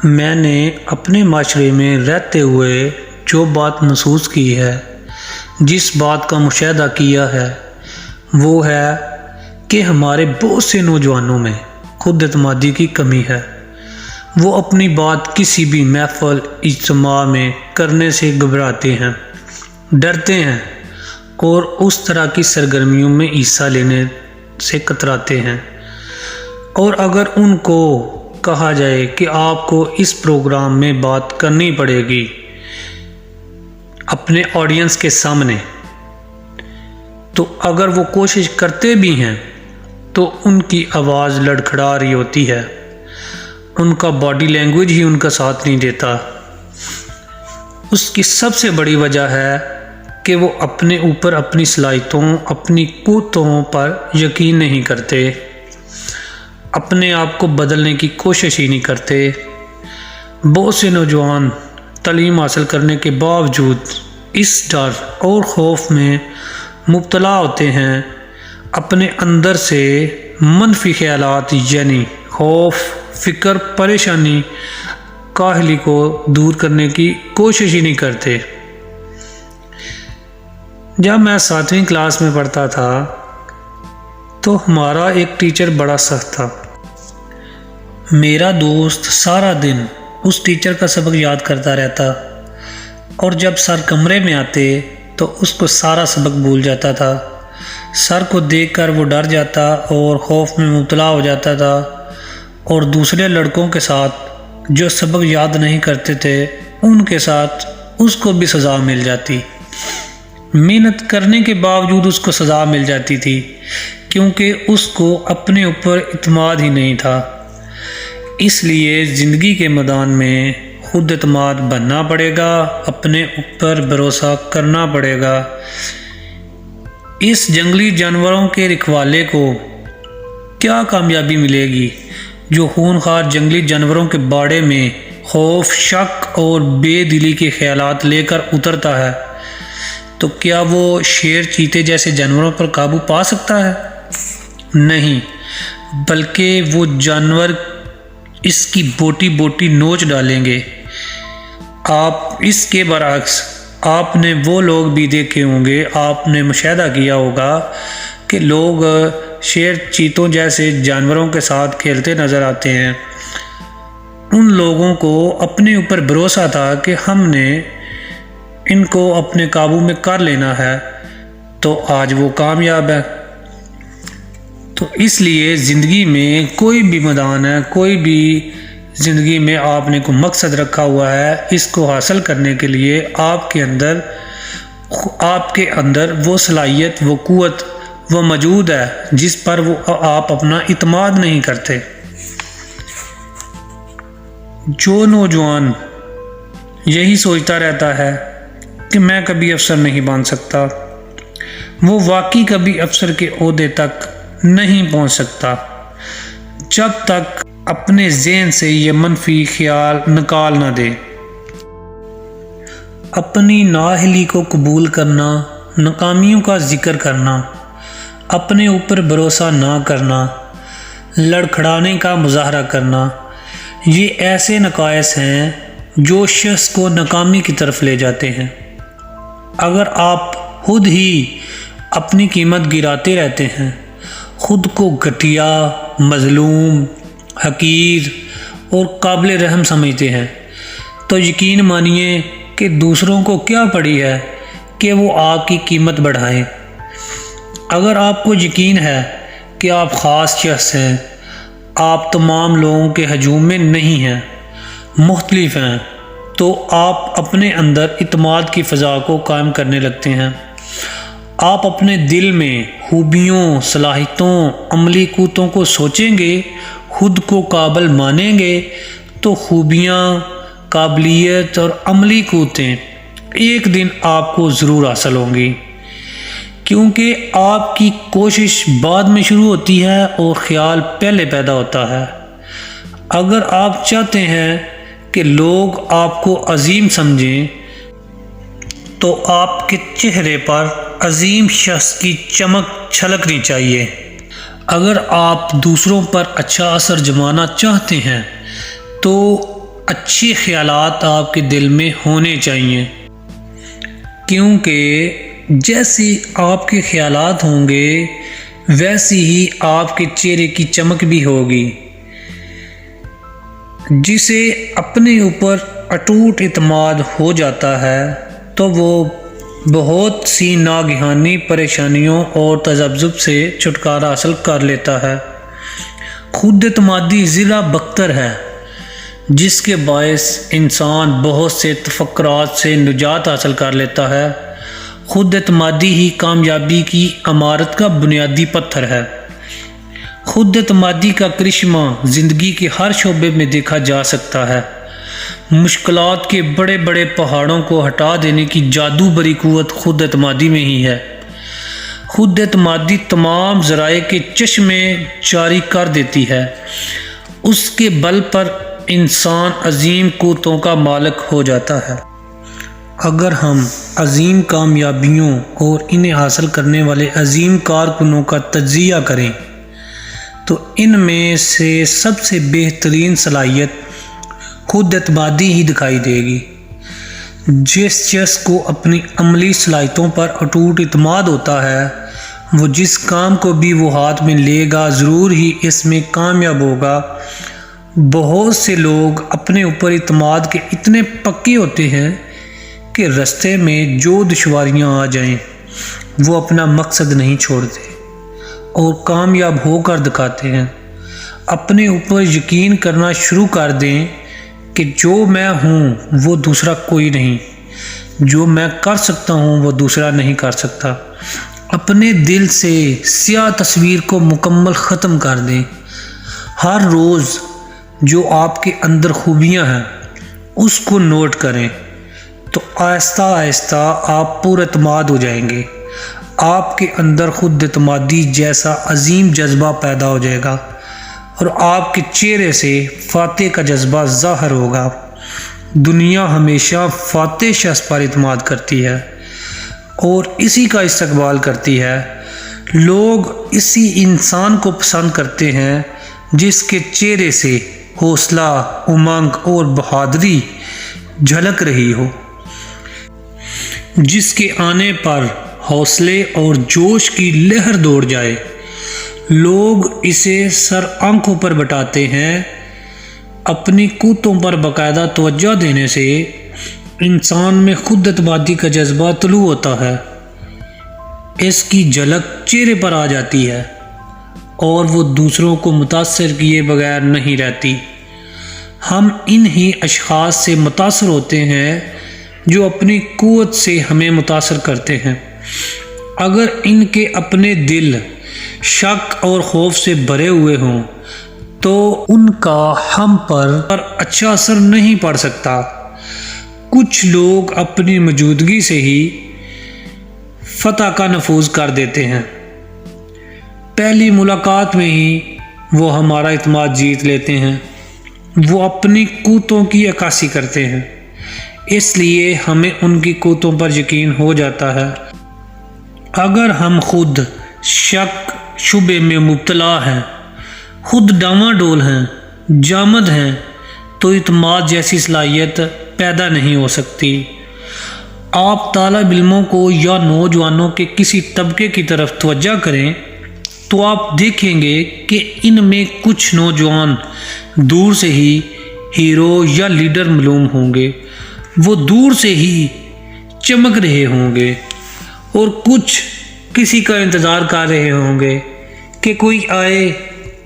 میں نے اپنے معاشرے میں رہتے ہوئے جو بات محسوس کی ہے، جس بات کا مشاہدہ کیا ہے، وہ ہے کہ ہمارے بہت سے نوجوانوں میں خود اعتمادی کی کمی ہے۔ وہ اپنی بات کسی بھی محفل اجتماع میں کرنے سے گھبراتے ہیں، ڈرتے ہیں اور اس طرح کی سرگرمیوں میں حصہ لینے سے کتراتے ہیں۔ اور اگر ان کو کہا جائے کہ آپ کو اس پروگرام میں بات کرنی پڑے گی اپنے آڈینس کے سامنے، تو اگر وہ کوشش کرتے بھی ہیں تو ان کی آواز لڑکھڑا رہی ہوتی ہے، ان کا باڈی لینگویج ہی ان کا ساتھ نہیں دیتا۔ اس کی سب سے بڑی وجہ ہے کہ وہ اپنے اوپر، اپنی صلاحیتوں، اپنی قوتوں پر یقین نہیں کرتے، اپنے آپ کو بدلنے کی کوشش ہی نہیں کرتے۔ بہت سے نوجوان تعلیم حاصل کرنے کے باوجود اس ڈر اور خوف میں مبتلا ہوتے ہیں، اپنے اندر سے منفی خیالات یعنی خوف، فکر، پریشانی، کاہلی کو دور کرنے کی کوشش ہی نہیں کرتے۔ جب میں 7ویں کلاس میں پڑھتا تھا تو ہمارا ایک ٹیچر بڑا سخت تھا۔ میرا دوست سارا دن اس ٹیچر کا سبق یاد کرتا رہتا اور جب سر کمرے میں آتے تو اس کو سارا سبق بھول جاتا تھا۔ سر کو دیکھ کر وہ ڈر جاتا اور خوف میں مبتلا ہو جاتا تھا، اور دوسرے لڑکوں کے ساتھ جو سبق یاد نہیں کرتے تھے ان کے ساتھ اس کو بھی سزا مل جاتی۔ محنت کرنے کے باوجود اس کو سزا مل جاتی تھی، کیونکہ اس کو اپنے اوپر اعتماد ہی نہیں تھا۔ اس لیے زندگی کے میدان میں خود اعتماد بننا پڑے گا، اپنے اوپر بھروسہ کرنا پڑے گا۔ اس جنگلی جانوروں کے رکھوالے کو کیا کامیابی ملے گی جو خونخوار جنگلی جانوروں کے باڑے میں خوف، شک اور بے دلی کے خیالات لے کر اترتا ہے؟ تو کیا وہ شیر، چیتے جیسے جانوروں پر قابو پا سکتا ہے؟ نہیں، بلکہ وہ جانور اس کی بوٹی بوٹی نوچ ڈالیں گے۔ آپ اس کے برعکس آپ نے وہ لوگ بھی دیکھے ہوں گے، آپ نے مشاہدہ کیا ہوگا کہ لوگ شیر، چیتوں جیسے جانوروں کے ساتھ کھیلتے نظر آتے ہیں۔ ان لوگوں کو اپنے اوپر بھروسہ تھا کہ ہم نے ان کو اپنے قابو میں کر لینا ہے، تو آج وہ کامیاب ہے۔ تو اس لیے زندگی میں کوئی بھی میدان ہے، کوئی بھی زندگی میں آپ نے کوئی مقصد رکھا ہوا ہے، اس کو حاصل کرنے کے لیے آپ کے اندر وہ صلاحیت، وہ قوت وہ موجود ہے جس پر آپ اپنا اعتماد نہیں کرتے۔ جو نوجوان یہی سوچتا رہتا ہے کہ میں کبھی افسر نہیں بن سکتا، وہ واقعی کبھی افسر کے عہدے تک نہیں پہنچ سکتا جب تک اپنے ذہن سے یہ منفی خیال نکال نہ دے۔ اپنی نااہلی کو قبول کرنا، ناکامیوں کا ذکر کرنا، اپنے اوپر بھروسہ نہ کرنا، لڑکھڑانے کا مظاہرہ کرنا، یہ ایسے نقائص ہیں جو شخص کو ناکامی کی طرف لے جاتے ہیں۔ اگر آپ خود ہی اپنی قیمت گراتے رہتے ہیں، خود کو گھٹیا، مظلوم، حقیر اور قابل رحم سمجھتے ہیں، تو یقین مانیے کہ دوسروں کو کیا پڑی ہے کہ وہ آپ کی قیمت بڑھائیں۔ اگر آپ کو یقین ہے کہ آپ خاص شخص ہیں، آپ تمام لوگوں کے ہجوم میں نہیں ہیں، مختلف ہیں، تو آپ اپنے اندر اعتماد کی فضا کو قائم کرنے لگتے ہیں۔ آپ اپنے دل میں خوبیوں، صلاحیتوں، عملی قوتوں کو سوچیں گے، خود کو قابل مانیں گے، تو خوبیاں، قابلیت اور عملی قوتیں ایک دن آپ کو ضرور حاصل ہوں گی، کیونکہ آپ کی کوشش بعد میں شروع ہوتی ہے اور خیال پہلے پیدا ہوتا ہے۔ اگر آپ چاہتے ہیں کہ لوگ آپ کو عظیم سمجھیں تو آپ کے چہرے پر عظیم شخص کی چمک چھلکنی چاہیے۔ اگر آپ دوسروں پر اچھا اثر جمانا چاہتے ہیں تو اچھے خیالات آپ کے دل میں ہونے چاہیے، کیونکہ جیسے آپ کے خیالات ہوں گے ویسی ہی آپ کے چہرے کی چمک بھی ہوگی۔ جسے اپنے اوپر اٹوٹ اعتماد ہو جاتا ہے تو وہ بہت سی ناگہانی پریشانیوں اور تذبذب سے چھٹکارا حاصل کر لیتا ہے۔ خود اعتمادی ضلع بختر ہے جس کے باعث انسان بہت سے تفکرات سے نجات حاصل کر لیتا ہے۔ خود اعتمادی ہی کامیابی کی عمارت کا بنیادی پتھر ہے۔ خود اعتمادی کا کرشمہ زندگی کے ہر شعبے میں دیکھا جا سکتا ہے۔ مشکلات کے بڑے بڑے پہاڑوں کو ہٹا دینے کی جادو بری قوت خود اعتمادی میں ہی ہے۔ خود اعتمادی تمام ذرائع کے چشمے جاری کر دیتی ہے۔ اس کے بل پر انسان عظیم قوتوں کا مالک ہو جاتا ہے۔ اگر ہم عظیم کامیابیوں اور انہیں حاصل کرنے والے عظیم کارکنوں کا تجزیہ کریں تو ان میں سے سب سے بہترین صلاحیت خود اعتمادی ہی دکھائی دے گی۔ جس شخص کو اپنی عملی صلاحیتوں پر اٹوٹ اعتماد ہوتا ہے وہ جس کام کو بھی وہ ہاتھ میں لے گا ضرور ہی اس میں کامیاب ہوگا۔ بہت سے لوگ اپنے اوپر اعتماد کے اتنے پکے ہوتے ہیں کہ رستے میں جو دشواریاں آ جائیں وہ اپنا مقصد نہیں چھوڑتے اور کامیاب ہو کر دکھاتے ہیں۔ اپنے اوپر یقین کرنا شروع کر دیں کہ جو میں ہوں وہ دوسرا کوئی نہیں، جو میں کر سکتا ہوں وہ دوسرا نہیں کر سکتا۔ اپنے دل سے سیاہ تصویر کو مکمل ختم کر دیں۔ ہر روز جو آپ کے اندر خوبیاں ہیں اس کو نوٹ کریں تو آہستہ آہستہ آپ پر اعتماد ہو جائیں گے۔ آپ کے اندر خود اعتمادی جیسا عظیم جذبہ پیدا ہو جائے گا اور آپ کے چہرے سے فاتح کا جذبہ ظاہر ہوگا۔ دنیا ہمیشہ فاتح شخص پر اعتماد کرتی ہے اور اسی کا استقبال کرتی ہے۔ لوگ اسی انسان کو پسند کرتے ہیں جس کے چہرے سے حوصلہ، امنگ اور بہادری جھلک رہی ہو، جس کے آنے پر حوصلے اور جوش کی لہر دوڑ جائے۔ لوگ اسے سر آنکھوں پر بٹاتے ہیں۔ اپنی قوتوں پر باقاعدہ توجہ دینے سے انسان میں خود اعتمادی کا جذبہ طلوع ہوتا ہے۔ اس کی جھلک چہرے پر آ جاتی ہے اور وہ دوسروں کو متاثر کیے بغیر نہیں رہتی۔ ہم انہی اشخاص سے متاثر ہوتے ہیں جو اپنی قوت سے ہمیں متاثر کرتے ہیں۔ اگر ان کے اپنے دل شک اور خوف سے بھرے ہوئے ہوں تو ان کا ہم پر اچھا اثر نہیں پڑ سکتا۔ کچھ لوگ اپنی موجودگی سے ہی فتح کا نفوذ کر دیتے ہیں۔ پہلی ملاقات میں ہی وہ ہمارا اعتماد جیت لیتے ہیں۔ وہ اپنی قوتوں کی عکاسی کرتے ہیں، اس لیے ہمیں ان کی قوتوں پر یقین ہو جاتا ہے۔ اگر ہم خود شک شبے میں مبتلا ہیں، خود ڈاواں ڈول ہیں، جامد ہیں تو اعتماد جیسی صلاحیت پیدا نہیں ہو سکتی۔ آپ طالب علموں کو یا نوجوانوں کے کسی طبقے کی طرف توجہ کریں تو آپ دیکھیں گے کہ ان میں کچھ نوجوان دور سے ہی ہیرو یا لیڈر معلوم ہوں گے، وہ دور سے ہی چمک رہے ہوں گے، اور کچھ کسی کا انتظار کر رہے ہوں گے کہ کوئی آئے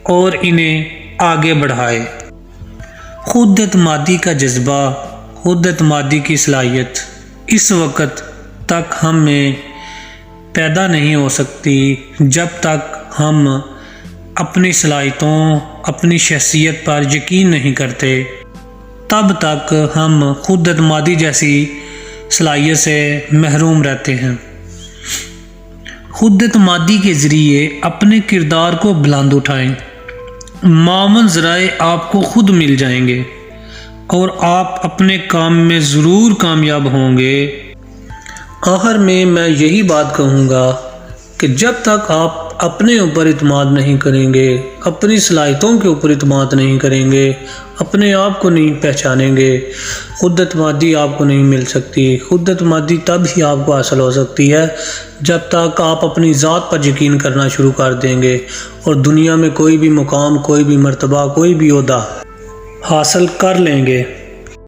اور انہیں آگے بڑھائے۔ خود اعتمادی کا جذبہ، خود اعتمادی کی صلاحیت اس وقت تک ہم میں پیدا نہیں ہو سکتی جب تک ہم اپنی صلاحیتوں، اپنی شخصیت پر یقین نہیں کرتے۔ تب تک ہم خود اعتمادی جیسی صلاحیت سے محروم رہتے ہیں۔ خود اعتمادی کے ذریعے اپنے کردار کو بلند اٹھائیں۔ معاون ذرائع آپ کو خود مل جائیں گے اور آپ اپنے کام میں ضرور کامیاب ہوں گے۔ آخر میں یہی بات کہوں گا کہ جب تک آپ آپ اپنے اوپر اعتماد نہیں کریں گے، اپنی صلاحیتوں کے اوپر اعتماد نہیں کریں گے، اپنے آپ کو نہیں پہچانیں گے، خود اعتمادی آپ کو نہیں مل سکتی۔ خود اعتمادی تب ہی آپ کو حاصل ہو سکتی ہے جب تک آپ اپنی ذات پر یقین کرنا شروع کر دیں گے، اور دنیا میں کوئی بھی مقام، کوئی بھی مرتبہ، کوئی بھی عہدہ حاصل کر لیں گے۔